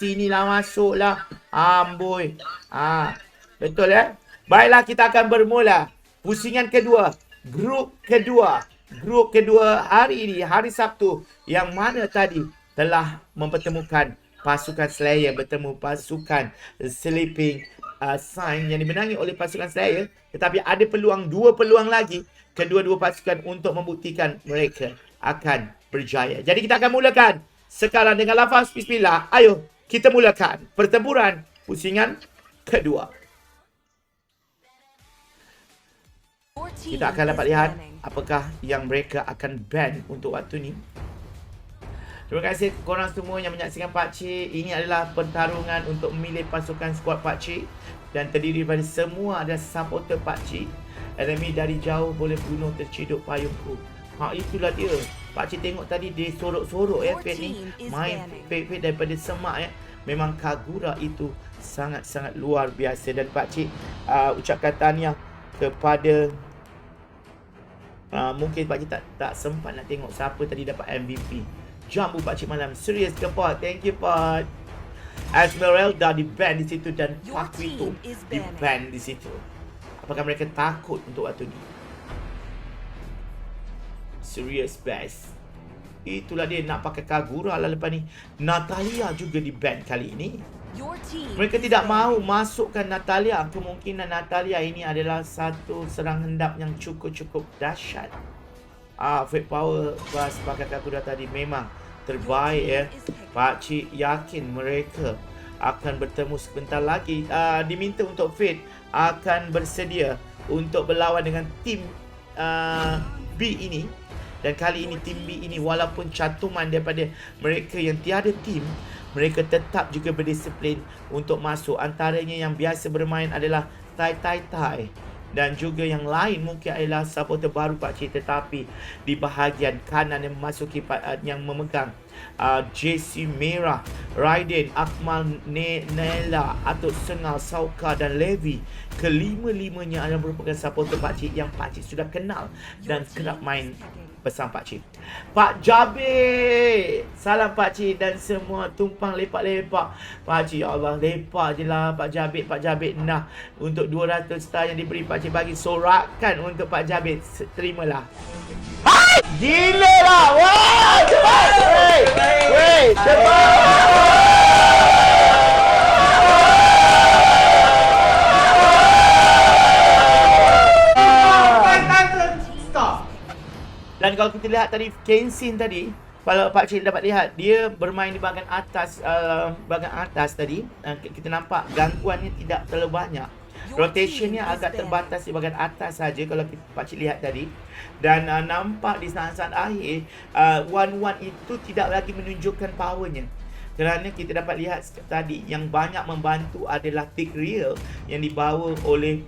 Sinilah masuklah. Amboi. Betul ya? Baiklah, kita akan bermula. Pusingan kedua. Grup kedua. Grup kedua hari ini, hari Sabtu. Yang mana tadi telah mempertemukan pasukan Slayer bertemu pasukan Sleeping Sign yang dimenangi oleh pasukan Slayer. Tetapi ada peluang, dua peluang lagi kedua-dua pasukan untuk membuktikan mereka akan berjaya. Jadi kita akan mulakan sekarang dengan lafaz bismillah. Ayo kita mulakan pertempuran pusingan kedua. Kita akan dapat lihat apakah yang mereka akan ban untuk waktu ni. Terima kasih korang semua yang menyaksikan Pakcik. Ini adalah pertarungan untuk memilih pasukan skuad Pakcik dan terdiri daripada semua ada supporter Pakcik. Enemy dari jauh boleh bunuh terciduk payungku. Itulah dia. Pakcik tengok tadi dia sorok-sorok ya Fate ni. Main Fate daripada semak ya. Memang Kagura itu sangat-sangat luar biasa. Dan Pakcik ucapkan tahniah kepada mungkin Pakcik tak sempat nak tengok siapa tadi dapat MVP. Jambu Pakcik malam. Serius ke Pot? Thank you Pot. Esmeralda di ban di situ dan Paquito di ban di situ. Apakah mereka takut untuk waktu ni? Serious best. Itulah dia nak pakai Kagura lah lepas ni. Natalia juga di ban kali ini. Mereka tidak mahu masukkan Natalia. Kemungkinan Natalia ini adalah satu serang hendap yang cukup dahsyat. Fate Power pas pakai Kagura tadi memang terbaik ya. Pakcik yakin mereka akan bertemu sebentar lagi. Diminta untuk Fate akan bersedia untuk berlawan dengan tim B ini. Dan kali ini tim B ini walaupun cantuman daripada mereka yang tiada tim, mereka tetap juga berdisiplin untuk masuk. Antaranya yang biasa bermain adalah Tai. Dan juga yang lain mungkin adalah supporter baru Pakcik, tetapi di bahagian kanan yang memasuki yang memegang JC Merah, Raiden, Akmal, Nela, Atuk Sengal, Sauka dan Levi. Kelima-limanya adalah merupakan supporter Pakcik yang Pakcik sudah kenal dan kerap main bersama Pakcik. Pak Jabir, salam Pakcik dan semua tumpang lepak-lepak. Pakcik, ya Allah, lepak je lah Pak Jabir. Nah, untuk 200 star yang diberi Pakcik bagi sorakan untuk Pak Jabir. Terimalah. Hai! Gila lah! Wah! Cepat! Weh! Cepat! Dan kalau kita lihat tadi Kenshin tadi, kalau Pakcik dapat lihat dia bermain di bahagian atas tadi, kita nampak gangguannya tidak terlalu banyak. Rotationnya agak terbatas di bahagian atas saja kalau Pakcik lihat tadi. Dan nampak di saat-saat akhir 1-1 itu tidak lagi menunjukkan powernya. Kerana kita dapat lihat tadi yang banyak membantu adalah Tick Real yang dibawa oleh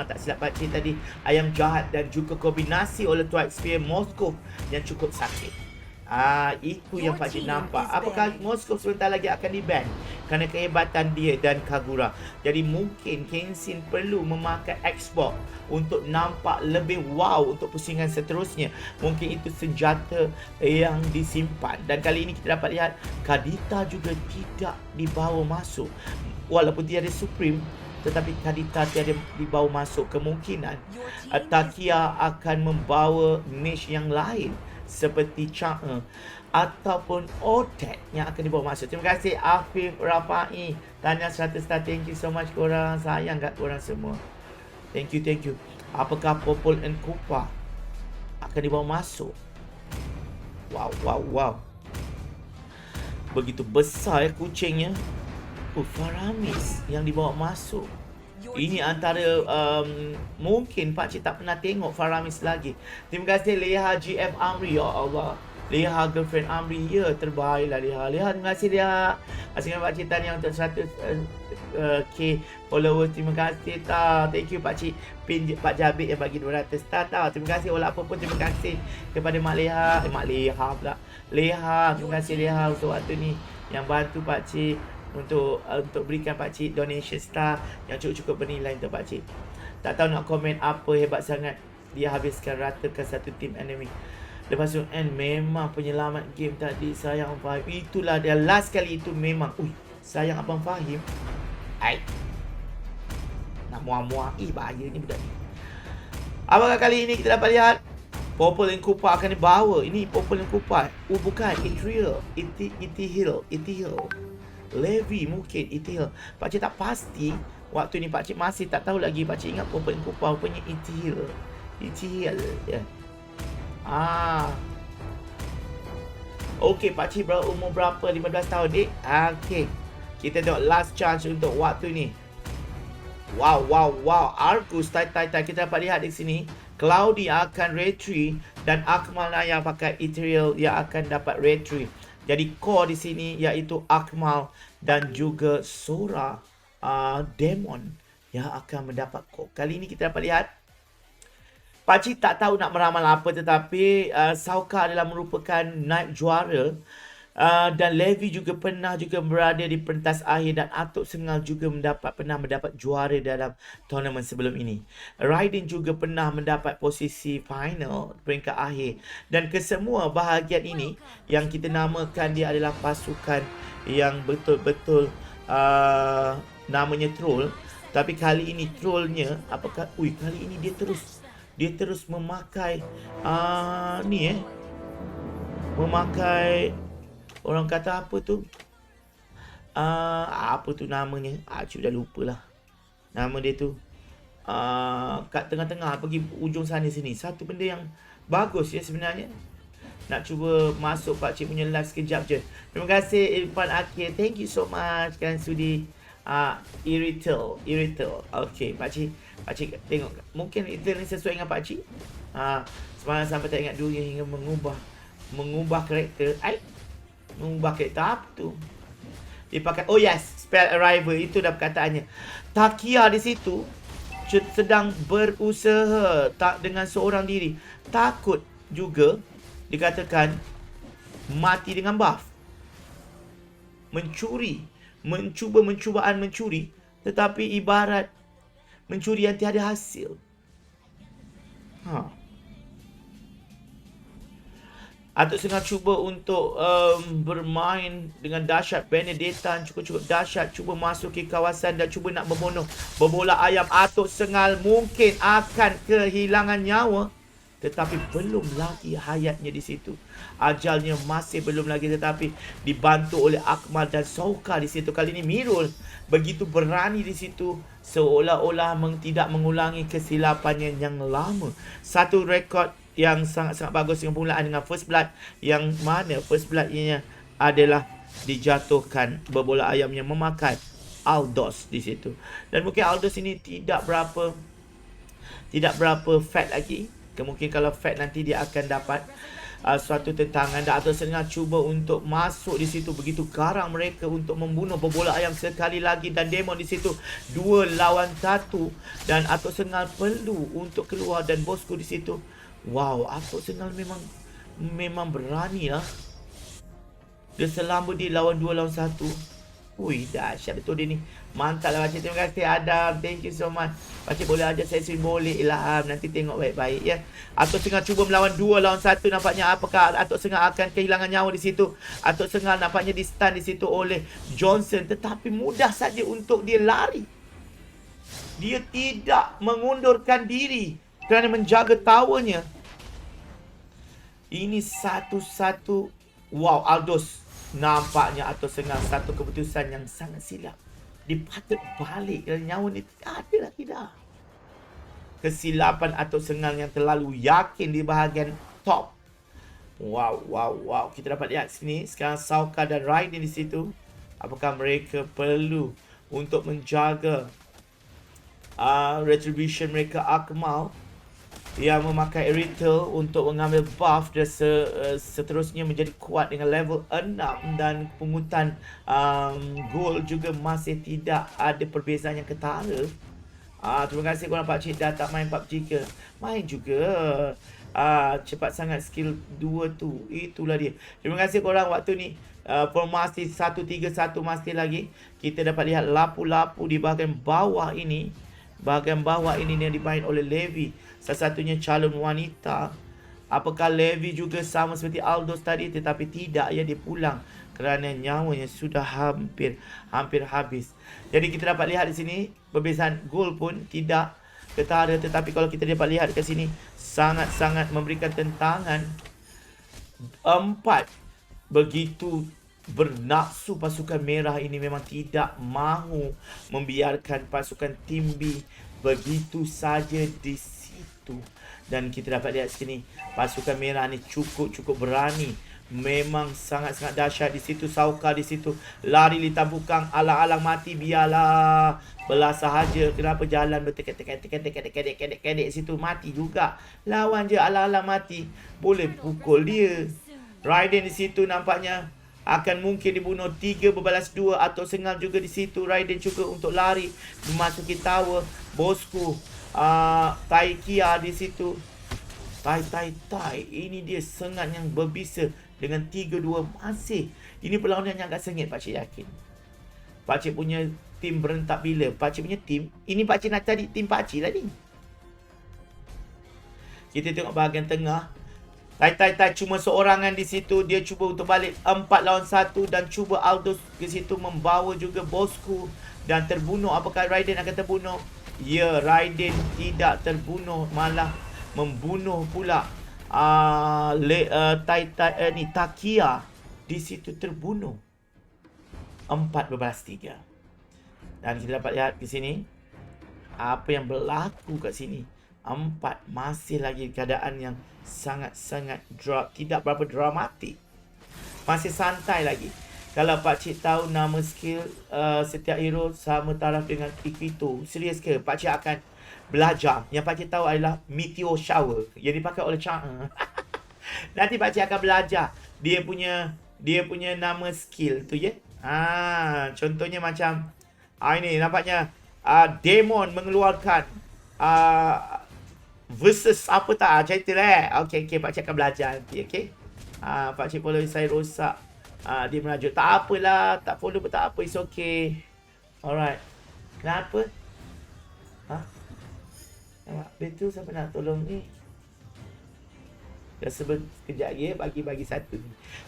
tak silap Pakcik tadi Ayam Jahat dan juga kombinasi oleh Twilight Spear Moskov yang cukup sakit. Itu yang Pakcik nampak. Apakah Moskov sebentar lagi akan di-ban kerana kehebatan dia dan Kagura. Jadi mungkin Kenshin perlu memakai Xbox untuk nampak lebih wow untuk pusingan seterusnya. Mungkin itu senjata yang disimpan. Dan kali ini kita dapat lihat Kadita juga tidak dibawa masuk. Walaupun dia ada Supreme, tetapi Kadita tiada dibawa masuk. Kemungkinan Takia akan membawa niche yang lain seperti Chang'e ataupun Otet yang akan dibawa masuk. Terima kasih Afif Rafai, tanya 100 star. Thank you so much korang. Sayang kat korang semua. Thank you. Apakah Popol and Kupa akan dibawa masuk? Wow. Begitu besar ya kucingnya. Faramis yang dibawa masuk. Ini antara mungkin Pakcik tak pernah tengok Faramis lagi. Terima kasih Leha GF Amri. Ya Allah, Leha girlfriend Amri. Ya, terbaiklah Leha. Terima kasih Leha. Terima kasih Pakcik tanya untuk 100k followers. Terima kasih thank you Pakcik pin Pak Jabir yang bagi 200 star Terima kasih walaupun pun terima kasih kepada Mak Leha. Mak Leha pula. Leha, terima kasih Leha untuk waktu ni yang bantu Pakcik untuk berikan Pakcik donation star yang cukup bernilai untuk Pakcik. Tak tahu nak komen apa, hebat sangat dia habiskan ratakan satu tim enemy. Lepas tu N memang penyelamat game tadi. Sayang Abang Fahim. Itulah dia last kali itu memang. Sayang Abang Fahim. Nak muak-muak. Bahaya ni budak ni. Apakah kali ini kita dapat lihat Popol and Kupa akan dibawa. Ini Popol and Kupa. Bukan. Ethereal. Ethereal. Levi mungkin Ethereal. Pakcik tak pasti. Waktu ni pakcik masih tak tahu lagi. Pakcik ingat Popol and Kupa punya Ethereal. Ya. Okey, pakcik umur berapa? 15 tahun, dek? Okey. Kita tengok last chance untuk waktu ni. Wow. Argus, kita dapat lihat di sini. Cloudy akan retry dan Akmal yang pakai Ethereal yang akan dapat retry. Jadi core di sini iaitu Akmal dan juga Sora Demon yang akan mendapat core. Kali ini kita dapat lihat pakcik tak tahu nak meramal apa, tetapi Sauka adalah merupakan naib juara. Dan Levi juga pernah berada di pentas akhir, dan Atuk Sengal juga pernah mendapat juara dalam tournament sebelum ini. Raiden juga pernah mendapat posisi final peringkat akhir, dan kesemua bahagian ini yang kita namakan dia adalah pasukan yang betul-betul namanya troll. Tapi kali ini trollnya apakah kali ini dia terus memakai memakai, orang kata apa tu? Apa tu namanya? Cik dah lupa lah. Nama dia tu. Kat tengah-tengah pergi ujung sana sini. Satu benda yang bagus ya sebenarnya. Nak cuba masuk pakcik punya live sekejap je. Terima kasih Irfan Akhir. Thank you so much kan sudi Irital. Okay, pakcik tengok. Mungkin itu ni sesuai dengan pakcik. Semalam sampai tak ingat dulu hingga mengubah karakter. Mengubah karakter apa tu? Dia pakai, spell arrival. Itu dah perkataannya. Takia di situ sedang berusaha dengan seorang diri. Takut juga dikatakan mati dengan buff. Mencubaan mencuri, tetapi ibarat mencuri yang tiada hasil. Atuk Sengal cuba untuk bermain dengan dahsyat. Benedetta cukup dahsyat, cuba masuk ke kawasan dan cuba nak membunuh berbola ayam. Atuk Sengal mungkin akan kehilangan nyawa, tetapi belum lagi hayatnya di situ. Ajalnya masih belum lagi, tetapi dibantu oleh Akmal dan Sauka di situ. Kali ini Mirul begitu berani di situ, seolah-olah tidak mengulangi kesilapannya yang lama. Satu rekod yang sangat-sangat bagus dengan permulaan dengan First Blood, yang mana First Blood ini adalah dijatuhkan berbola ayam yang memakai Aldos di situ. Dan mungkin Aldos ini tidak berapa fat lagi. Mungkin kalau fat nanti dia akan dapat suatu tentangan. Dan Atuk Sengal cuba untuk masuk di situ. Begitu garang mereka untuk membunuh berbola ayam sekali lagi. Dan Demon di situ 2 lawan 1. Dan Atuk Sengal perlu untuk keluar. Dan bosku di situ, wow, Atuk Sengal memang berani lah. Dia selamba dia lawan 2 lawan 1. Dahsyat betul dia ni. Mantap lah pakcik. Terima kasih Adam. Thank you so much. Pakcik boleh ajar saya swing boleh Ilham. Nanti tengok baik-baik ya. Atuk Sengal cuba melawan 2 lawan 1. Nampaknya apakah Atuk Sengal akan kehilangan nyawa di situ. Atuk Sengal nampaknya di stun di situ oleh Johnson. Tetapi mudah saja untuk dia lari. Dia tidak mengundurkan diri kerana menjaga towernya. Ini satu-satu. Wow, Aldos. Nampaknya Atuk Sengal satu keputusan yang sangat silap. Dia patut balik kerana nyawa ni ada lagi dah. Kesilapan Atuk Sengal yang terlalu yakin di bahagian top. Wow. Kita dapat lihat sini. Sekarang Sauka dan Raiden di situ. Apakah mereka perlu untuk menjaga retribution mereka? Akmal yang memakai Retail untuk mengambil buff dan seterusnya menjadi kuat dengan level 6. Dan pungutan gold juga masih tidak ada perbezaan yang ketara. Terima kasih korang pakcik dah tak main PUBG ke? Main juga. Cepat sangat skill 2 tu. Itulah dia. Terima kasih korang waktu ni. Formasi 1-3-1 masih lagi. Kita dapat lihat lapu-lapu di bahagian bawah ini. Bahagian bawah ini yang dimain oleh Levi. Salah satunya calon wanita Apakah Levi juga sama seperti Aldous tadi? Tetapi tidak, ya, dia pulang kerana nyawanya sudah hampir habis. Jadi kita dapat lihat di sini perbezaan gol pun tidak ketara, tetapi kalau kita dapat lihat ke sini sangat-sangat memberikan tentangan. 4 begitu bernafsu pasukan merah ini, memang tidak mahu membiarkan pasukan tim B begitu saja di situ. Dan kita dapat lihat sini pasukan merah ni cukup berani, memang sangat-sangat dahsyat di situ. Sauka di situ lari litan bukang, alang-alang mati, biarlah belah sahaja. Kenapa jalan bertekad-tekad situ, mati juga. Lawan je alang-alang mati, boleh pukul dia. Raiden di situ nampaknya akan mungkin dibunuh. 3 berbalas 2 atau sengal juga di situ. Raiden juga untuk lari memasuki tower. Bosku Taikia di situ. Tai. Ini dia sengat yang berbisa dengan 3-2 masih. Ini perlawanan yang agak sengit, pakcik yakin. Pakcik punya tim berentak bila? Pakcik punya tim, ini pakcik nak cari tim pakcik lah ni. Kita tengok bahagian tengah. Tai cuma seorangan di situ. Dia cuba untuk balik 4 lawan 1 dan cuba Aldous ke situ membawa juga Bosku dan terbunuh. Apakah Raiden akan terbunuh? Ya, Raiden tidak terbunuh, malah membunuh pula Takia di situ terbunuh. 4-3. Dan kita dapat lihat di sini apa yang berlaku kat sini. 4 masih lagi keadaan yang sangat-sangat tidak berapa dramatik. Masih santai lagi. Kalau pakcik tahu nama skill setiap hero sama taraf dengan Ikito, serius ke? Pakcik akan belajar. Yang pakcik tahu adalah Meteor Shower yang dipakai oleh Chang. Nanti pakcik akan belajar dia punya nama skill tu, ya. Contohnya macam ini nampaknya Demon mengeluarkan versus apa tak, macam itulah. Okey, pakcik akan belajar nanti, okey. Pakcik follow saya rosak. Dia merajuk. Tak apalah, tak follow pun tak apa, it's okay. Alright. Kenapa? Nampak betul, siapa nak tolong ni? Dah sekejap lagi, bagi satu.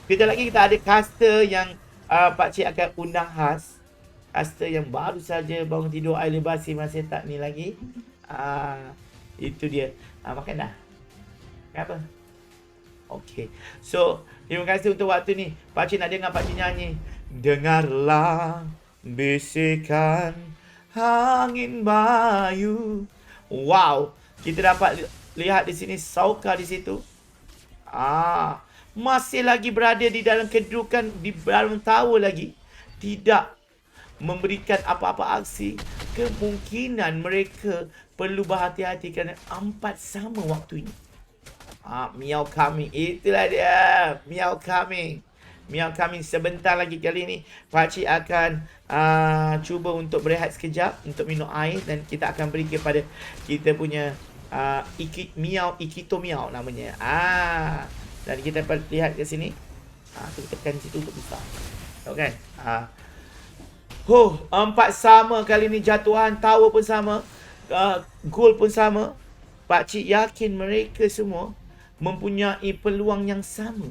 Kejap lagi kita ada caster yang pakcik akan undang khas. Caster yang baru saja bangun tidur, air basi masih tak ni lagi. Itu dia. Makan dah? Kenapa? Okey. So, terima kasih untuk waktu ni. Pakcik nak dengar pakcik nyanyi. Dengarlah bisikan angin bayu. Wow. Kita dapat lihat di sini Sauka di situ. Masih lagi berada di dalam kedudukan di dalam tower lagi. Tidak memberikan apa-apa aksi. Kemungkinan mereka perlu berhati-hati kerana 4 sama waktu ini. Miao coming. Itulah dia. Miao coming. Sebentar lagi kali ni pakcik akan cuba untuk berehat sekejap untuk minum air dan kita akan beri kepada kita punya Ikito Miao namanya. Dan kita dapat lihat ke sini. Kita tekan situ untuk besar. Okey. 4 sama kali ni jatuhan. Tower pun sama. Gol pun sama. Pakcik yakin mereka semua mempunyai peluang yang sama.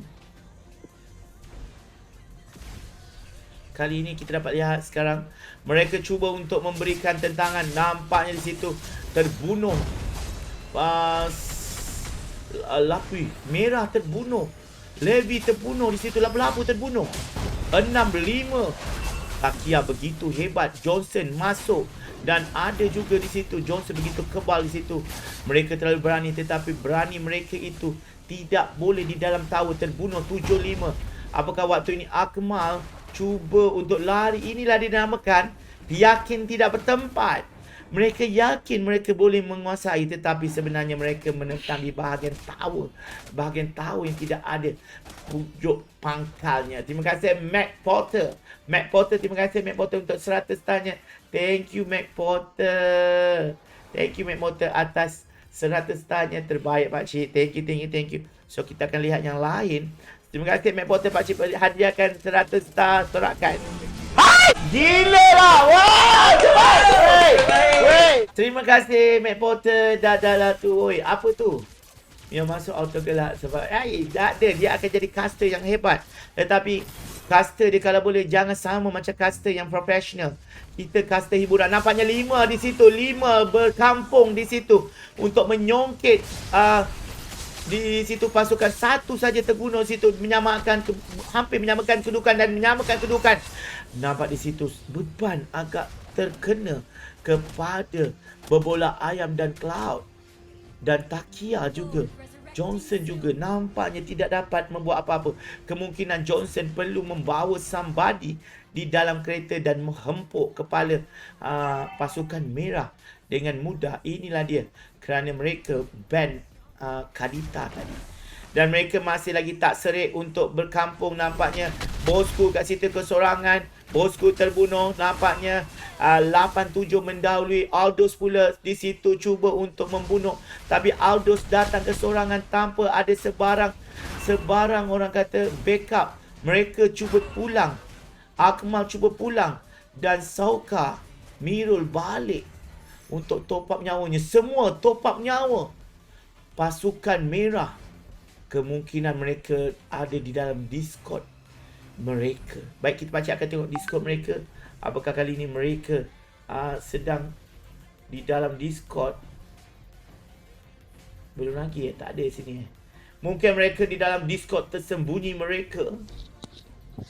Kali ini kita dapat lihat sekarang mereka cuba untuk memberikan tentangan. Nampaknya di situ terbunuh. Lapi merah terbunuh. Levi terbunuh di situ. Lapu-lapu terbunuh. 6-5. Takia begitu hebat. Johnson masuk. Dan ada juga di situ Johnson begitu kebal di situ. Mereka terlalu berani, tetapi berani mereka itu tidak boleh di dalam tower. Terbunuh 7-5. Apakah waktu ini Akmal cuba untuk lari? Inilah dinamakan yakin tidak bertempat. Mereka yakin mereka boleh menguasai, tetapi sebenarnya mereka menentang di bahagian tower. Bahagian tower yang tidak ada pujuk pangkalnya. Terima kasih Mac Porter. Terima kasih Mac Porter untuk 100 tanya. Thank you Mac Porter. Atas 100 tanya terbaik pakcik. Thank you. So kita akan lihat yang lain. Terima kasih Mac Porter, pakcik hadiahkan 100 star sorakan. Hai! Gila lah! Wah! Cepat! Wey! Terima kasih Mac Porter. Dah lah tu. Oi, apa tu? yang masuk auto gelak sebab tak ada, dia akan jadi caster yang hebat. Tetapi caster dia kalau boleh jangan sama macam caster yang profesional. Kita caster hiburan, nampaknya 5 di situ, 5 berkampung di situ untuk menyongkit di situ pasukan. Satu saja terbunuh situ, hampir menyamakan kedudukan. Nampak di situ beban agak terkena kepada Berbola Ayam dan Cloud. Dan Takia juga. Johnson juga nampaknya tidak dapat membuat apa-apa. Kemungkinan Johnson perlu membawa somebody di dalam kereta dan menghempuk kepala pasukan merah dengan mudah. Inilah dia. Kerana mereka ban Kadita tadi. Dan mereka masih lagi tak serik untuk berkampung nampaknya. Bosku kat situ kesorangan. Bosku terbunuh nampaknya. 8-7 mendahului. Aldous pula di situ cuba untuk membunuh. Tapi Aldous datang kesorangan tanpa ada sebarang orang kata backup. Mereka cuba pulang. Akmal cuba pulang. Dan Sauka Mirul balik untuk top up nyawanya. Semua top up nyawa pasukan merah. Kemungkinan mereka ada di dalam Discord mereka. Baik, kita pakcik akan tengok Discord mereka. Apakah kali ini mereka sedang di dalam Discord? Belum lagi tak ada sini. Mungkin mereka di dalam Discord tersembunyi mereka.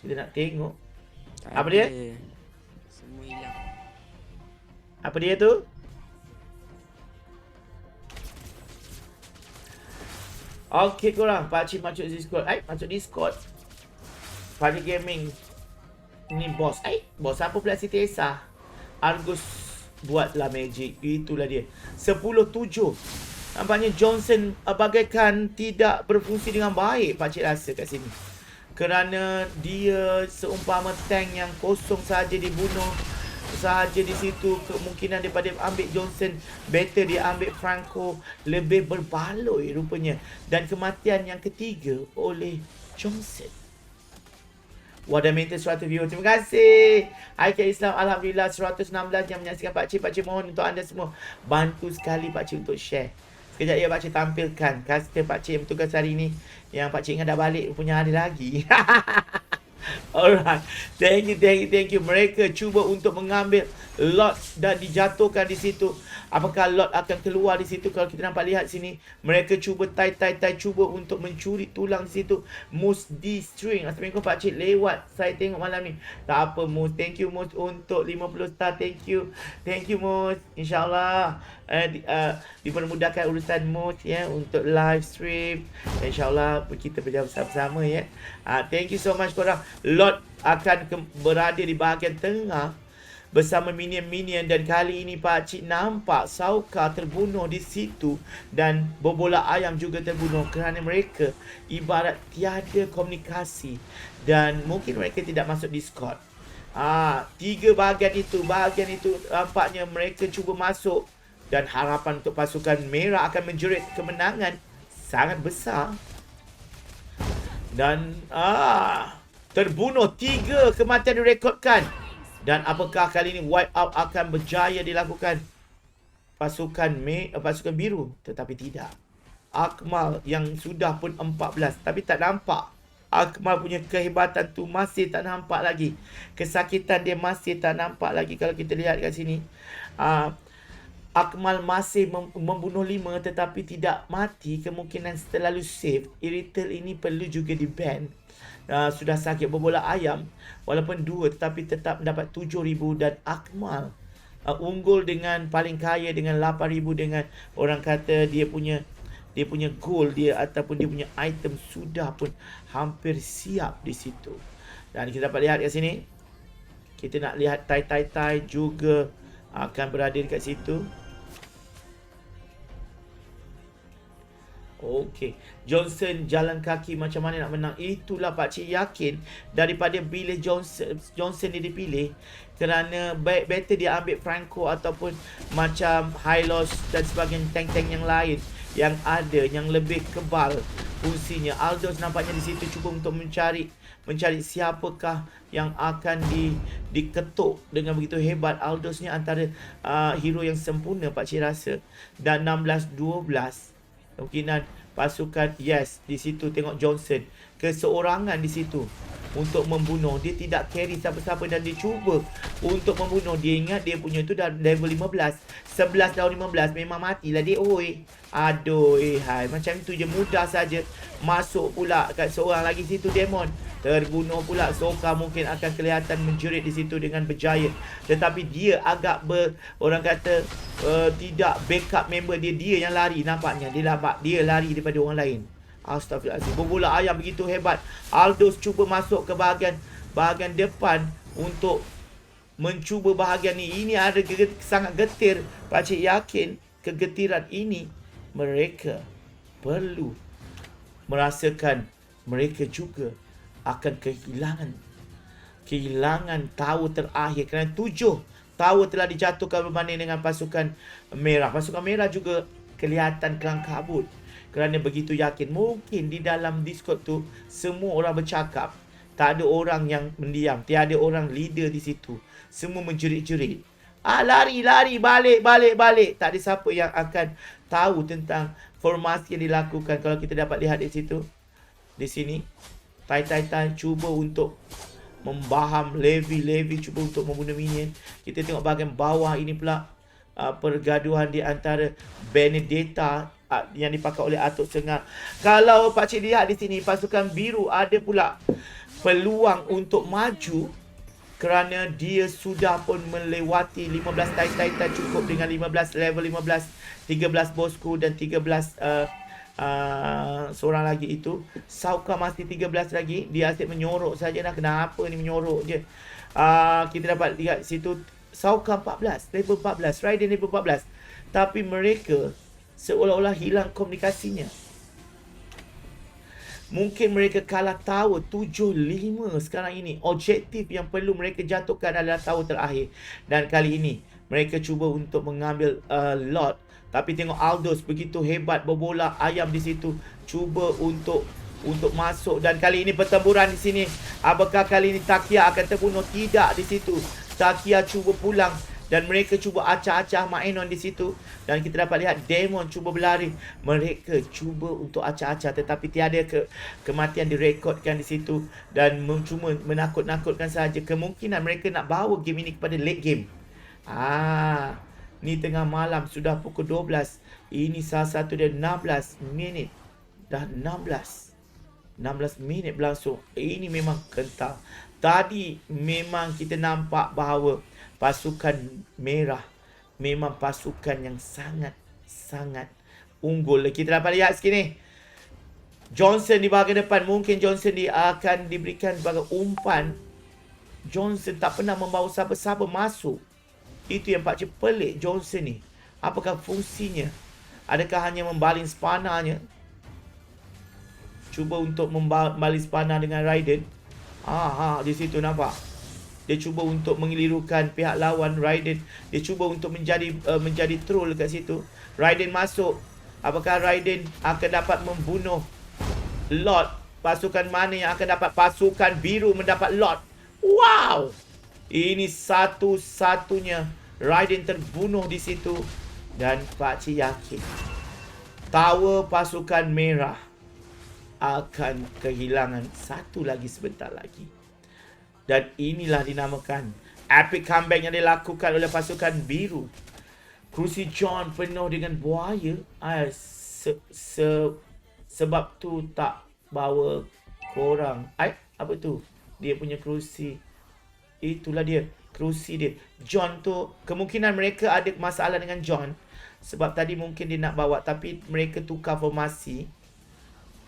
Kita nak tengok. Apa dia? Semua hilang. Apa dia tu? Okey korang, pakcik masuk Discord. Masuk Discord. Pakcik Gaming ni bos. Bos apa pula Siti Esa? Argus buatlah magic. Itulah dia. 10-7. Nampaknya Johnson bagaikan tidak berfungsi dengan baik, pakcik rasa kat sini. Kerana dia seumpama tank yang kosong saja dibunuh sahaja di situ. Kemungkinan daripada ambil Johnson, better dia ambil Franco. Lebih berbaloi rupanya. Dan kematian yang ketiga oleh Johnson. Wadah maintain 100 viewer. Terima kasih Aikat Islam. Alhamdulillah 116 yang menyaksikan pakcik. Pakcik mohon untuk anda semua bantu sekali pakcik untuk share. Sekejap ya pakcik tampilkan customer pakcik yang bertugas hari ni. Yang pakcik ingat dah balik punya hari lagi. Alright. Thank you. Mereka cuba untuk mengambil lot dan dijatuhkan di situ. Apakah lot akan keluar di situ? Kalau kita nampak lihat sini, mereka cuba cuba untuk mencuri tulang di situ. Mus D string. Assalamualaikum pakcik, lewat saya tengok malam ni. Tak apa Mus. Thank you Mus untuk 50 star. Thank you Mus. InsyaAllah dipermudahkan urusan Mus ya untuk live stream. InsyaAllah kita berjaya bersama-sama ya. Thank you so much korang. Lot akan berada di bahagian tengah bersama minion-minion. Dan kali ini pakcik nampak Sauka terbunuh di situ. Dan Berbola Ayam juga terbunuh. Kerana mereka ibarat tiada komunikasi. Dan mungkin mereka tidak masuk Discord. Tiga bahagian itu nampaknya mereka cuba masuk. Dan harapan untuk pasukan merah akan menjerit kemenangan sangat besar. Dan terbunuh 3 kematian direkodkan. Dan apakah kali ini wipe out akan berjaya dilakukan pasukan biru? Tetapi tidak. Akmal yang sudah pun 14 tapi tak nampak. Akmal punya kehebatan tu masih tak nampak lagi. Kesakitan dia masih tak nampak lagi. Kalau kita lihat kat sini, Akmal masih membunuh 5 tetapi tidak mati. Kemungkinan terlalu safe. Irrital ini perlu juga di-ban. Sudah sakit. Berbola Ayam walaupun 2 tetapi tetap mendapat 7,000. Dan Akmal unggul dengan paling kaya dengan 8,000. Dengan orang kata dia punya gold dia ataupun dia punya item sudah pun hampir siap di situ. Dan kita dapat lihat kat sini, kita nak lihat Tai juga akan berada dekat situ. Okey, Johnson jalan kaki macam mana nak menang. Itulah pakcik yakin daripada bila Johnson dia dipilih. Kerana better dia ambil Franco ataupun macam Hylos dan sebagainya, tank-tank yang lain yang ada, yang lebih kebal fungsinya. Aldous nampaknya di situ cuba untuk mencari siapakah yang akan diketuk dengan begitu hebat. Aldous ni antara hero yang sempurna pakcik rasa. Dan 16-12 kemungkinan pasukan, yes, di situ tengok Johnson keseorangan di situ untuk membunuh. Dia tidak carry siapa-siapa dan dia cuba untuk membunuh. Dia ingat dia punya tu dah level 15. 11 lawan 15 memang matilah dia. Oi. Aduh, hai. Macam tu je, mudah saja. Masuk pula kat seorang lagi situ Demon. Terbunuh pula. Soka mungkin akan kelihatan menjerit di situ dengan berjaya. Tetapi dia agak orang kata tidak backup member dia. Dia yang lari nampaknya. Dia lari daripada orang lain. Astaghfirullahaladzim. Berbola ayam begitu hebat. Aldous cuba masuk ke bahagian depan untuk mencuba bahagian ni. Ini ada sangat getir. Pakcik yakin kegetiran ini mereka perlu merasakan mereka juga akan kehilangan tower terakhir kerana 7 tower telah dijatuhkan berbanding dengan pasukan merah. Pasukan merah juga kelihatan kelang kabut kerana begitu yakin. Mungkin di dalam Discord tu semua orang bercakap. Tak ada orang yang mendiam. Tiada orang leader di situ. Semua menjerit-jerit. Lari, balik. Tak ada siapa yang akan tahu tentang formasi yang dilakukan. Kalau kita dapat lihat di situ. Di sini. Tai cuba untuk membaham. Levi cuba untuk membunuh minion. Kita tengok bahagian bawah ini pula. Pergaduhan di antara Benedetta yang dipakai oleh Atuk Sengar. Kalau pakcik lihat di sini, pasukan biru ada pula peluang untuk maju kerana dia sudah pun melewati 15 Titan cukup dengan 15 level 15, 13 bosku dan 13 seorang lagi itu. Sauka masih 13 lagi. Dia asyik menyorok saja dah. Kenapa ni menyorok je? Kita dapat lihat situ Sauka 14, level 14, Raiden level 14. Tapi mereka seolah-olah hilang komunikasinya. Mungkin mereka kalah tower 7-5 sekarang ini. Objektif yang perlu mereka jatuhkan adalah tower terakhir. Dan kali ini mereka cuba untuk mengambil lot. Tapi tengok Aldous begitu hebat berbola ayam di situ. Cuba untuk masuk. Dan kali ini pertempuran di sini. Apakah kali ini Takia akan terbunuh? Tidak di situ. Takia cuba pulang. Dan mereka cuba acah-acah Maenon di situ. Dan kita dapat lihat Demon cuba berlari. Mereka cuba untuk acah-acah. Tetapi tiada kematian direkodkan di situ. Dan cuma menakut-nakutkan saja. Kemungkinan mereka nak bawa game ini kepada late game. Ni tengah malam. Sudah pukul 12. Ini salah satu dia 16 minit. Dah 16 minit berlangsung. Ini memang kental. Tadi memang kita nampak bahawa pasukan merah memang pasukan yang sangat unggul. Kita dapat lihat sekini. Johnson di bahagian depan. Mungkin Johnson akan diberikan sebagai umpan. Johnson tak pernah membawa siapa-siapa masuk. Itu yang pakcik pelik Johnson ni. Apakah fungsinya? Adakah hanya membaling spanarnya? Cuba untuk membaling spanar dengan Raiden. Di situ nampak. Dia cuba untuk mengelirukan pihak lawan Raiden. Dia cuba untuk menjadi troll kat situ. Raiden masuk. Apakah Raiden akan dapat membunuh Lord? Pasukan mana yang akan dapat? Pasukan biru mendapat Lord. Wow! Ini satu-satunya Raiden terbunuh di situ. Dan pakcik yakin tower pasukan merah akan kehilangan satu lagi sebentar lagi. Dan inilah dinamakan epic comeback yang dilakukan oleh pasukan biru. Kerusi John penuh dengan buaya. Sebab tu tak bawa korang. Apa tu? Dia punya kerusi. Itulah dia. Kerusi dia. John tu, kemungkinan mereka ada masalah dengan John. Sebab tadi mungkin dia nak bawa. Tapi mereka tukar formasi.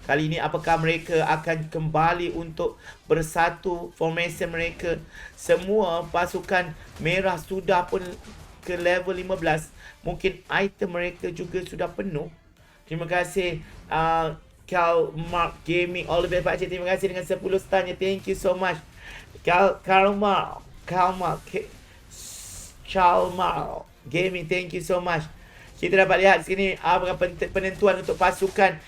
Kali ini apakah mereka akan kembali untuk bersatu formation mereka? Semua pasukan merah sudah pun ke level 15. Mungkin item mereka juga sudah penuh. Terima kasih Karl Mark Gaming. All the best pakcik. Terima kasih dengan 10 starnya. Thank you so much. Karl Mark Gaming. Thank you so much. Kita dapat lihat sini penentuan untuk pasukan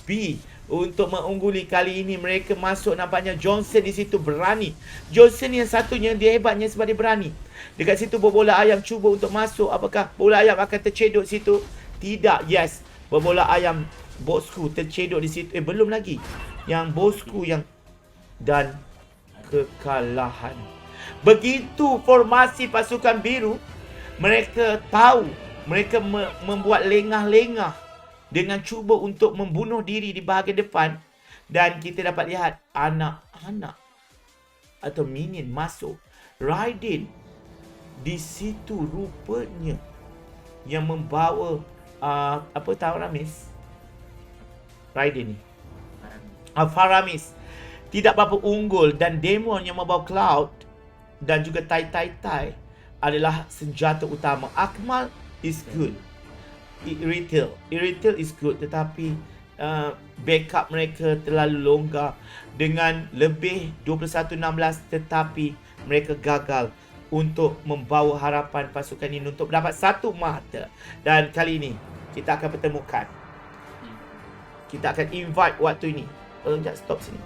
B. Untuk mengungguli kali ini mereka masuk, nampaknya Johnson di situ berani. Johnson yang satunya dia hebatnya sebab dia berani. Dekat situ berbola ayam cuba untuk masuk. Apakah bola ayam akan tercedok situ? Tidak. Yes. Berbola ayam Bosku tercedok di situ. Belum lagi. Yang Bosku yang dan kekalahan. Begitu formasi pasukan biru, mereka tahu, mereka membuat lengah-lengah dengan cuba untuk membunuh diri di bahagian depan. Dan kita dapat lihat anak-anak atau minion masuk. Raiden di situ rupanya yang membawa apa tahu Ramis? Raiden ni. Faramis tidak berapa unggul, dan demon yang membawa Cloud dan juga Tai adalah senjata utama. Akmal is good. Irithel is good, tetapi backup mereka terlalu longgar dengan lebih 21-16, tetapi mereka gagal untuk membawa harapan pasukan ini untuk mendapat satu mata. Dan kali ini kita akan pertemukan. Kita akan invite waktu ini. Sekejap, stop sini.